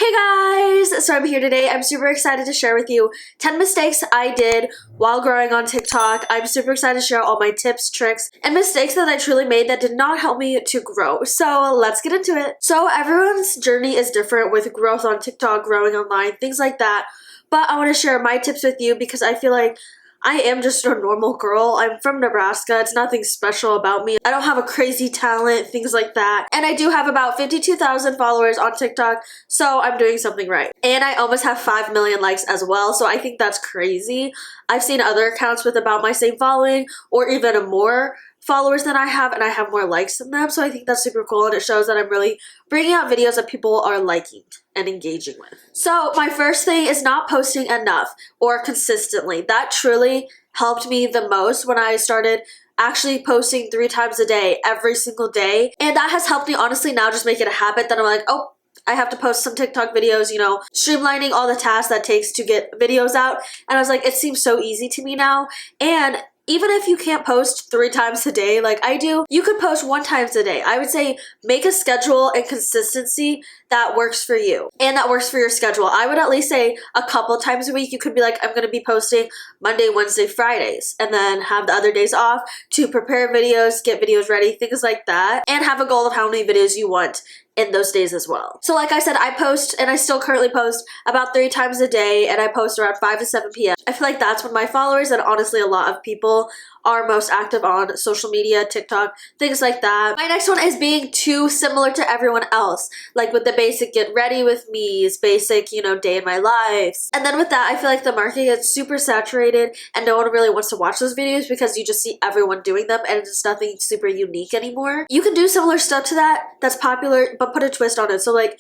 Hey guys! So I'm here today. I'm super excited to share with you 10 mistakes I did while growing on TikTok. I'm super excited to share all my tips, tricks, and mistakes that I truly made that did not help me to grow. So let's get into it. So everyone's journey is different with growth on TikTok, growing online, things like that. But I want to share my tips with you because I feel like I am just a normal girl. I'm from Nebraska. It's nothing special about me. I don't have a crazy talent, things like that. And I do have about 52,000 followers on TikTok, so I'm doing something right. And I almost have 5 million likes as well, so I think that's crazy. I've seen other accounts with about my same following or even more followers than I have, and I have more likes than them, so I think that's super cool, and it shows that I'm really bringing out videos that people are liking and engaging with. So my first thing is not posting enough or consistently. That truly helped me the most when I started actually posting 3 times a day, every single day, and that has helped me honestly now just make it a habit that I'm like, oh, I have to post some TikTok videos, you know, streamlining all the tasks that takes to get videos out, and I was like, it seems so easy to me now. And even if you can't post 3 times a day like I do, you could post 1 time a day. I would say make a schedule and consistency that works for you and that works for your schedule. I would at least say a couple times a week. You could be like, I'm going to be posting Monday, Wednesday, Fridays, and then have the other days off to prepare videos, get videos ready, things like that, and have a goal of how many videos you want in those days as well. So like I said, I post, and I still currently post about 3 times a day, and I post around 5 to 7 p.m. I feel like that's when my followers and honestly a lot of people are most active on social media, TikTok, things like that. My next one is being too similar to everyone else, like with the basic get ready with me's, basic, you know, day in my life. And then with that, I feel like the market gets super saturated and no one really wants to watch those videos because you just see everyone doing them and it's nothing super unique anymore. You can do similar stuff to that that's popular, but put a twist on it. So like,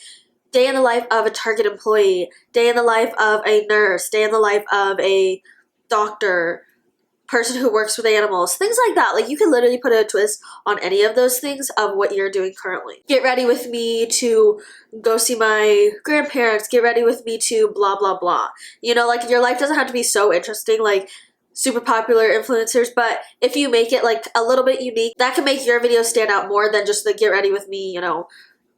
day in the life of a Target employee, day in the life of a nurse, day in the life of a doctor, person who works with animals, things like that. Like you can literally put a twist on any of those things of what you're doing currently. Get ready with me to go see my grandparents, get ready with me to blah blah blah. You know, like your life doesn't have to be so interesting like super popular influencers, but if you make it like a little bit unique, that can make your video stand out more than just the get ready with me, you know,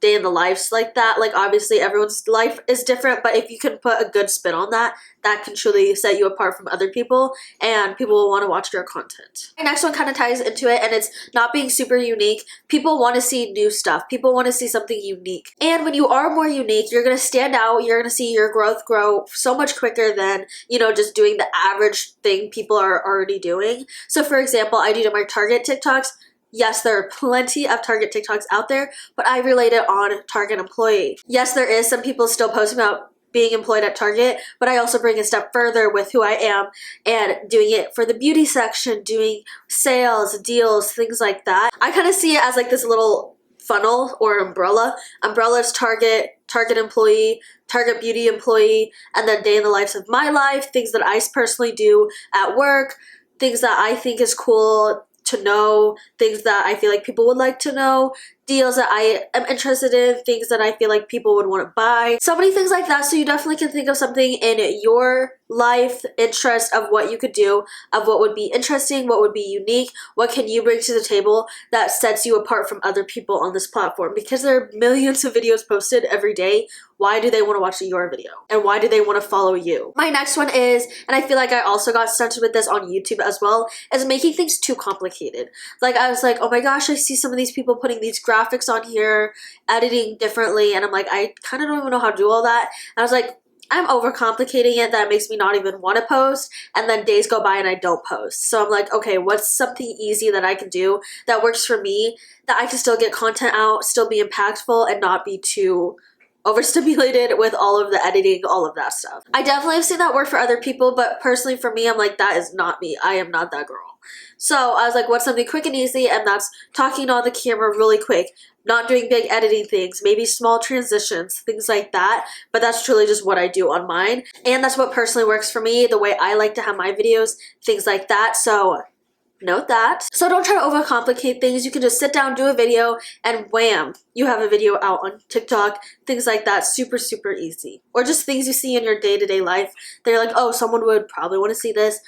day in the lives like that. Like obviously everyone's life is different, but if you can put a good spin on that, that can truly set you apart from other people and people will want to watch your content. My next one kind of ties into it, and it's not being super unique. People want to see new stuff. People want to see something unique. And when you are more unique, you're going to stand out. You're going to see your growth grow so much quicker than, you know, just doing the average thing people are already doing. So for example, I do my Target TikToks. Yes, there are plenty of Target TikToks out there, but I relate it on Target employee. Yes, there is some people still posting about being employed at Target, but I also bring a step further with who I am and doing it for the beauty section, doing sales, deals, things like that. I kind of see it as like this little funnel or umbrella. Umbrella is Target, Target employee, Target beauty employee, and then day in the lives of my life, things that I personally do at work, things that I think is cool to know, things that I feel like people would like to know, deals that I am interested in, things that I feel like people would want to buy, so many things like that. So you definitely can think of something in your life, interest of what you could do, of what would be interesting, what would be unique, what can you bring to the table that sets you apart from other people on this platform, because there are millions of videos posted every day. Why do they want to watch your video? And why do they want to follow you? My next one is, and I feel like I also got stunted with this on YouTube as well, is making things too complicated. Like I was like, oh my gosh, I see some of these people putting these graphics on here, editing differently, and I'm like, I kind of don't even know how to do all that. And I was like, I'm overcomplicating it. That makes me not even want to post, and then days go by and I don't post. So I'm like, okay, what's something easy that I can do that works for me, that I can still get content out, still be impactful, and not be too overstimulated with all of the editing, all of that stuff. I definitely have seen that work for other people, but personally for me, I'm like, that is not me. I am not that girl. So I was like, what's something quick and easy? And that's talking on the camera really quick, not doing big editing things, maybe small transitions, things like that. But that's truly just what I do on mine. And that's what personally works for me, the way I like to have my videos, things like that. So note that. So don't try to overcomplicate things. You can just sit down, do a video, and wham, you have a video out on TikTok, things like that. Super, super easy. Or just things you see in your day-to-day life. They're like, oh, someone would probably want to see this.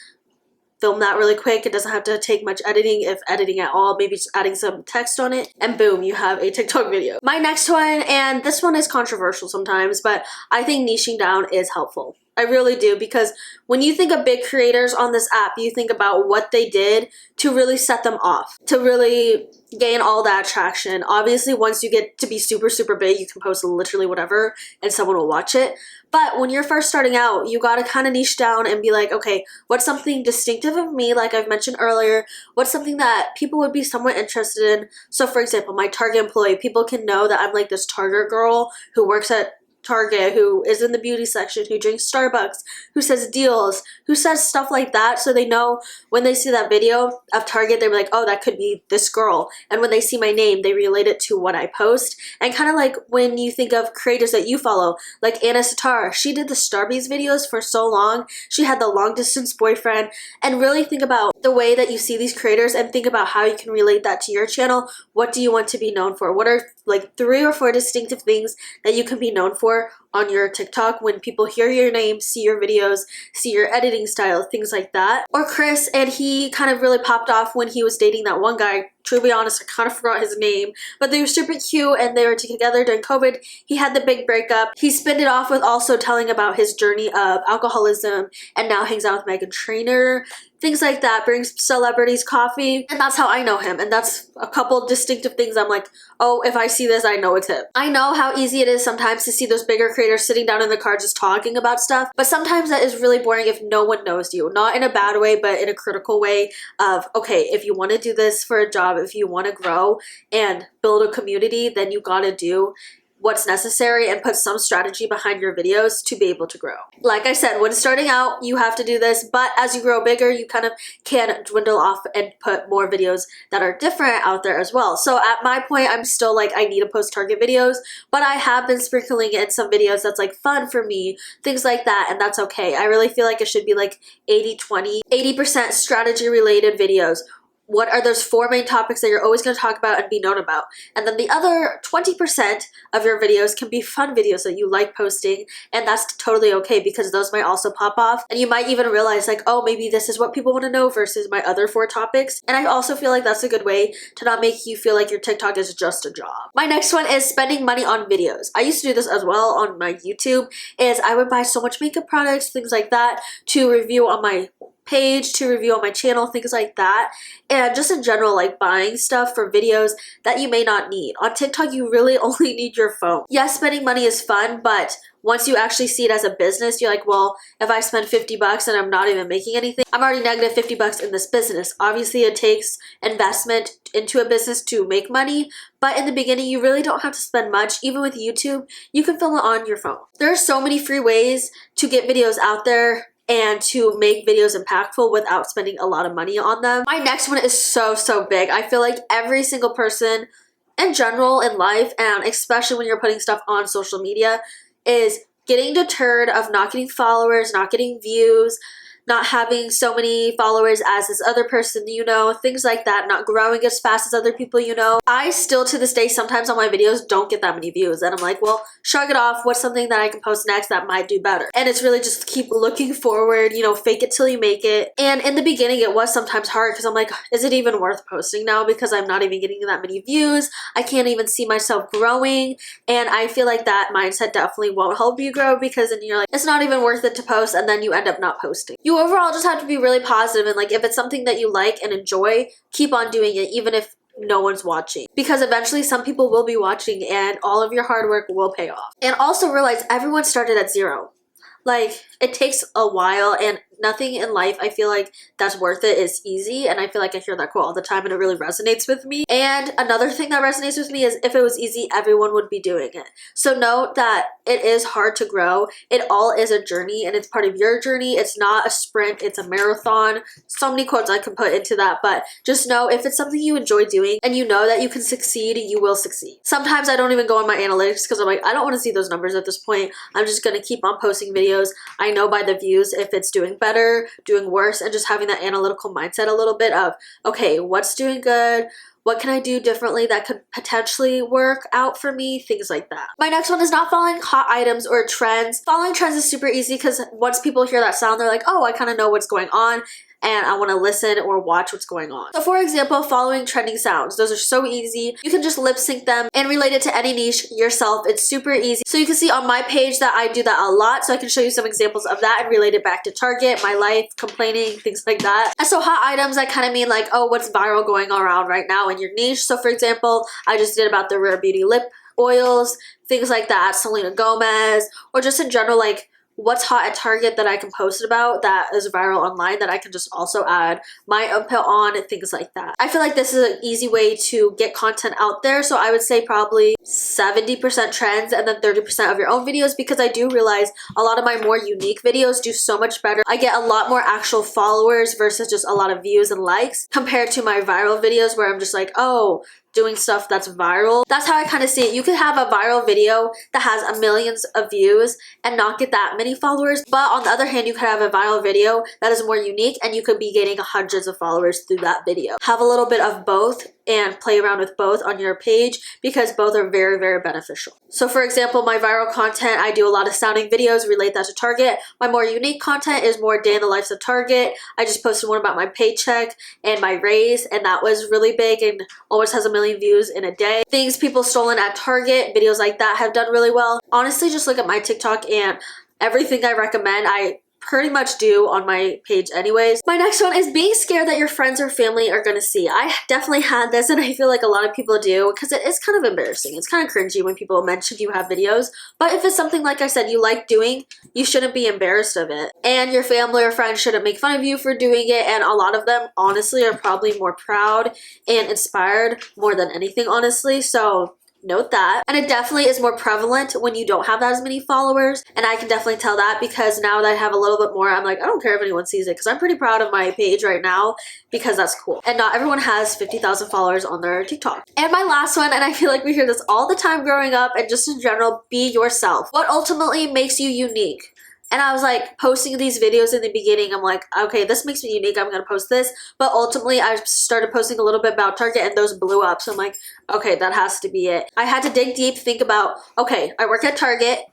film that really quick. It doesn't have to take much editing, if editing at all, maybe just adding some text on it, and boom, you have a TikTok video. My next one, and this one is controversial sometimes, but I think niching down is helpful. I really do, because when you think of big creators on this app, you think about what they did to really set them off, to really gain all that traction. Obviously, once you get to be super, super big, you can post literally whatever and someone will watch it. But when you're first starting out, you gotta kind of niche down and be like, okay, what's something distinctive of me, like I've mentioned earlier? What's something that people would be somewhat interested in? So for example, my Target employee, people can know that I'm like this Target girl who works at Target, who is in the beauty section, who drinks Starbucks, who says deals, who says stuff like that, so they know when they see that video of Target, they're like, oh, that could be this girl. And when they see my name, they relate it to what I post. And kind of like when you think of creators that you follow, like Anna Satara, she did the Starbucks videos for so long, she had the long distance boyfriend, and really think about the way that you see these creators and think about how you can relate that to your channel. What do you want to be known for? What are like 3 or 4 distinctive things that you can be known for on your TikTok when people hear your name, see your videos, see your editing style, things like that. Or Chris, and he kind of really popped off when he was dating that one guy. To be honest, I kind of forgot his name, but they were super cute and they were together during COVID. He had the big breakup. He spinned it off with also telling about his journey of alcoholism and now hangs out with Meghan Trainor. Things like that, brings celebrities coffee, and that's how I know him. And that's a couple distinctive things I'm like, oh, if I see this, I know it's him. I know how easy it is sometimes to see those bigger creators sitting down in the car just talking about stuff, but sometimes that is really boring if no one knows you. Not in a bad way, but in a critical way of, okay, if you want to do this for a job, if you want to grow and build a community, then you gotta do what's necessary and put some strategy behind your videos to be able to grow. Like I said, when starting out, you have to do this, but as you grow bigger, you kind of can dwindle off and put more videos that are different out there as well. So at my point, I'm still like, I need to post Target videos, but I have been sprinkling in some videos that's like fun for me, things like that, and that's okay. I really feel like it should be like 80-20, 80% strategy related videos. What are those 4 main topics that you're always going to talk about and be known about? And then the other 20% of your videos can be fun videos that you like posting, and that's totally okay because those might also pop off. And you might even realize like, oh, maybe this is what people want to know versus my other 4 topics. And I also feel like that's a good way to not make you feel like your TikTok is just a job. My next one is spending money on videos. I used to do this as well on my YouTube, is I would buy so much makeup products, things like that, to review on my page, to review on my channel, things like that. And just in general, like buying stuff for videos that you may not need. On TikTok, you really only need your phone. Yes, spending money is fun, but once you actually see it as a business, you're like, well, if I spend 50 bucks and I'm not even making anything, I'm already negative 50 bucks in this business. Obviously, it takes investment into a business to make money, but in the beginning, you really don't have to spend much. Even with YouTube, you can film it on your phone. There are so many free ways to get videos out there and to make videos impactful without spending a lot of money on them. My next one is so big. I feel like every single person in general in life, and especially when you're putting stuff on social media, is getting deterred of not getting followers, not getting views, not having so many followers as this other person you know, things like that, not growing as fast as other people you know. I still to this day sometimes on my videos don't get that many views, and I'm like, well, shrug it off. What's something that I can post next that might do better? And it's really just keep looking forward, you know, fake it till you make it. And in the beginning it was sometimes hard because I'm like, is it even worth posting now because I'm not even getting that many views? I can't even see myself growing, and I feel like that mindset definitely won't help you grow because then you're like, it's not even worth it to post, and then you end up not posting. You overall just have to be really positive, and like if it's something that you like and enjoy, keep on doing it even if no one's watching, because eventually some people will be watching and all of your hard work will pay off. And also realize everyone started at 0. Like, it takes a while, and nothing in life I feel like that's worth it is easy, and I feel like I hear that quote all the time and it really resonates with me. And another thing that resonates with me is if it was easy, everyone would be doing it. So note that it is hard to grow. It all is a journey, and it's part of your journey. It's not a sprint, it's a marathon. So many quotes I can put into that, but just know if it's something you enjoy doing and you know that you can succeed, you will succeed. Sometimes I don't even go on my analytics because I'm like, I don't want to see those numbers at this point. I'm just gonna keep on posting videos. I know by the views if it's doing better, doing worse, and just having that analytical mindset a little bit of, okay, what's doing good, What can I do differently that could potentially work out for me? Things like that. My next one is not following hot items or trends. Following trends is super easy because once people hear that sound, they're like, oh, I kind of know what's going on and I want to listen or watch what's going on. So for example, following trending sounds. Those are so easy. You can just lip sync them and relate it to any niche yourself. It's super easy. So you can see on my page that I do that a lot. So I can show you some examples of that and relate it back to Target, my life, complaining, things like that. And so hot items, I kind of mean like, oh, what's viral going around right now in your niche. So for example, I just did about the Rare Beauty lip oils, things like that, Selena Gomez, or just in general, like what's hot at Target that I can post about that is viral online that I can just also add my input on, and things like that. I feel like this is an easy way to get content out there. So I would say probably 70% trends and then 30% of your own videos, because I do realize a lot of my more unique videos do so much better. I get a lot more actual followers versus just a lot of views and likes compared to my viral videos where I'm just like, oh, doing stuff that's viral. That's how I kind of see it. You could have a viral video that has millions of views and not get that many followers, but on the other hand, you could have a viral video that is more unique and you could be getting hundreds of followers through that video. Have a little bit of both and play around with both on your page because both are very, very beneficial. So for example, my viral content, I do a lot of sounding videos, relate that to Target. My more unique content is more day in the life of Target. I just posted one about my paycheck and my raise, and that was really big and almost has 1 million views in a day. Things people stolen at Target, videos like that have done really well. Honestly, just look at my TikTok and everything I recommend, I pretty much do on my page anyways. My next one is being scared that your friends or family are gonna see. I definitely had this, and I feel like a lot of people do, because it is kind of embarrassing. It's kind of cringy when people mention you have videos, but if it's something, like I said, you like doing, you shouldn't be embarrassed of it. And your family or friends shouldn't make fun of you for doing it, and a lot of them honestly are probably more proud and inspired more than anything, honestly. So note that. And it definitely is more prevalent when you don't have that as many followers, and I can definitely tell that because now that I have a little bit more, I'm like, I don't care if anyone sees it because I'm pretty proud of my page right now because that's cool. And not everyone has 50,000 followers on their TikTok. And my last one, and I feel like we hear this all the time growing up and just in general, be yourself. What ultimately makes you unique? And I was like posting these videos in the beginning. I'm like, okay, this makes me unique. I'm going to post this. But ultimately, I started posting a little bit about Target and those blew up. So I'm like, okay, that has to be it. I had to dig deep, think about, okay, I work at Target.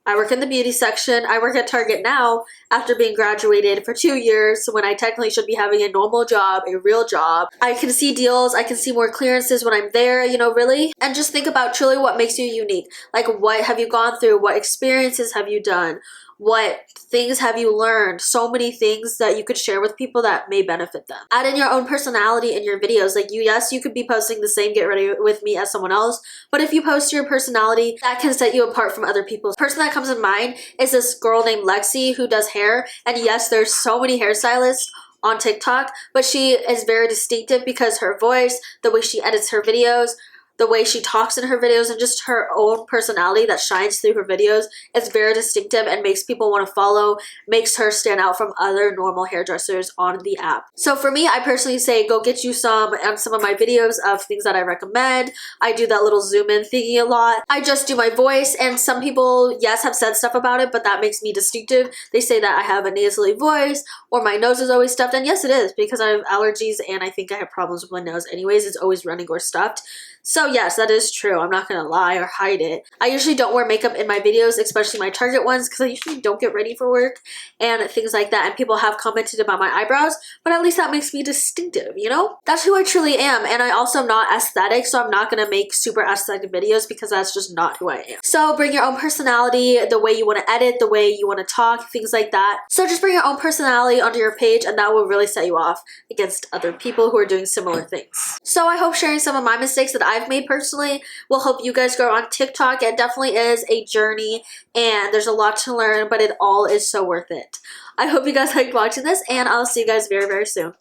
I work in the beauty section. I work at Target now after being graduated for 2 years when I technically should be having a normal job, a real job. I can see deals. I can see more clearances when I'm there, you know, really. And just think about truly what makes you unique. Like, what have you gone through? What experiences have you done? What things have you learned? So many things that you could share with people that may benefit them. Add in your own personality in your videos. Like yes, you could be posting the same get ready with me as someone else, but if you post your personality, that can set you apart from other people. The person that comes in mind is this girl named Lexi who does hair. And yes, there's so many hairstylists on TikTok, but she is very distinctive because her voice, the way she edits her videos, the way she talks in her videos, and just her own personality that shines through her videos is very distinctive and makes people want to follow, makes her stand out from other normal hairdressers on the app. So for me, I personally say go get you some on some of my videos of things that I recommend. I do that little zoom in thingy a lot. I just do my voice, and some people, yes, have said stuff about it, but that makes me distinctive. They say that I have a nasally voice or my nose is always stuffed, and yes, it is because I have allergies and I think I have problems with my nose anyways. It's always running or stuffed. So yes, that is true. I'm not gonna lie or hide it. I usually don't wear makeup in my videos, especially my Target ones, because I usually don't get ready for work and things like that. And people have commented about my eyebrows, but at least that makes me distinctive, you know? That's who I truly am. And I also am not aesthetic, so I'm not gonna make super aesthetic videos because that's just not who I am. So bring your own personality, the way you wanna edit, the way you wanna talk, things like that. So just bring your own personality onto your page, and that will really set you off against other people who are doing similar things. So I hope sharing some of my mistakes that I've made personally will help you guys grow on TikTok. It definitely is a journey and there's a lot to learn, but it all is so worth it. I hope you guys liked watching this, and I'll see you guys very, very soon.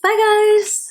Bye guys!